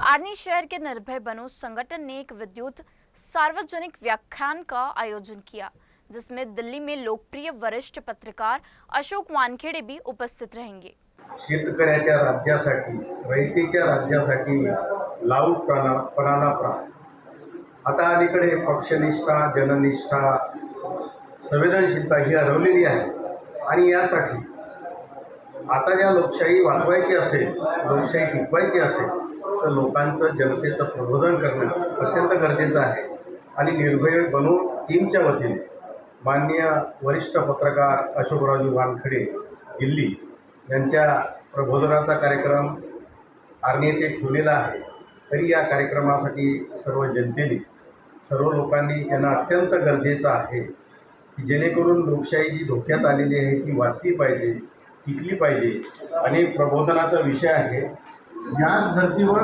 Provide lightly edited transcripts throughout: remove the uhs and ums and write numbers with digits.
आर्नी शहर के निर्भय बनो संगठन ने एक विद्युत सार्वजनिक व्याख्यान का आयोजन किया, जिसमें दिल्ली में लोकप्रिय वरिष्ठ पत्रकार अशोक वानखेडे भी उपस्थित रहेंगे। शेतकऱ्याच्या राज्यासाठी, रयतेच्या राज्यासाठी लावून प्राणाला प्राण। आता अलीकडे पक्षनिष्ठा, जननिष्ठा, संवेदनशीलता ही हरवलेली आहे आणि यासाठी आता ज्या लोकशाही वाचवायची असेल, लोकशाही टिकवायची असेल तर लोकांचं, जनतेचं प्रबोधन करणं अत्यंत गरजेचं आहे। आणि निर्भय बनो टीमच्या वतीने माननीय वरिष्ठ पत्रकार अशोकरावजी वानखेडे दिल्ली यांच्या प्रबोधनाचा कार्यक्रम आर्नी येथे ठेवलेला आहे। तरी या कार्यक्रमासाठी सर्व जनतेने, सर्व लोकांनी येणं अत्यंत गरजेचं आहे की जेणेकरून लोकशाही जी धोक्यात आलेली आहे ती वाचली पाहिजे, टिकली पाहिजे। आणि प्रबोधनाचा विषय आहे, याच धर्तीवर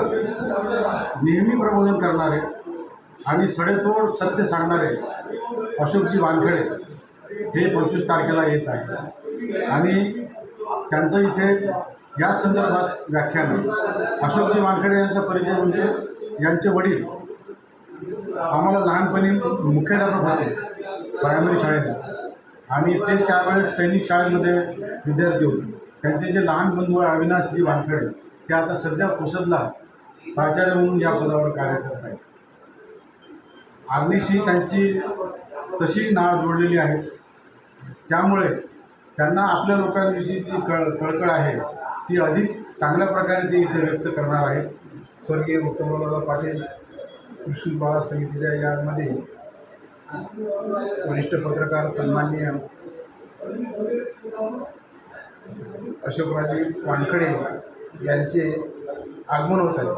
नेहमी प्रबोधन करणारे आणि सडेतोड सत्य सांगणारे अशोकजी वानखेडे हे 25 तारखेला येत आहे आणि त्यांचं इथे या संदर्भात व्याख्यान आहे। अशोकजी वानखेडे यांचा परिचय म्हणजे यांचे वडील आम्हाला लहानपणी मुख्याध्यापक होते प्रायमरी शाळेत आणि ते त्यावेळेस सैनिक शाळेमध्ये विद्यार्थी होते। त्यांचे जे लहान बंधू आहे अविनाशजी वानखेडे ते आता सध्या पुसदला प्राचार्य म्हणून या पदावर कार्य करत आहेत। आर्नीशी त्यांची तशी नाळ जोडलेली आहे, त्यामुळे त्यांना आपल्या लोकांविषयीची कळकळ आहे ती अधिक चांगल्या प्रकारे ते इथे व्यक्त करणार आहेत। स्वर्गीय उत्तमदादा पाटील कृषी बाळा समितीच्या यामध्ये वरिष्ठ पत्रकार सन्माननीय अशोकरावजी वानखेडे यांचे आगमन होत आहे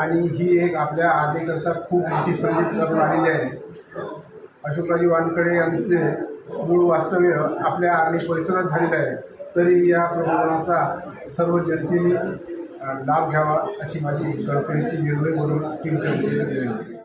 आणि ही एक आपल्या आर्नीकरता खूप मोठी संधी ठरून आलेली आहे। अशोकरावजी वानखेडे यांचे मूळ वास्तव्य आपल्या आर्नी परिसरात झालेलं आहे, तरी या प्रबोधनाचा सर्व जनतेने लाभ घ्यावा अशी माझी कळकळीची निर्भय म्हणून टीमच्या वतीने विनंती।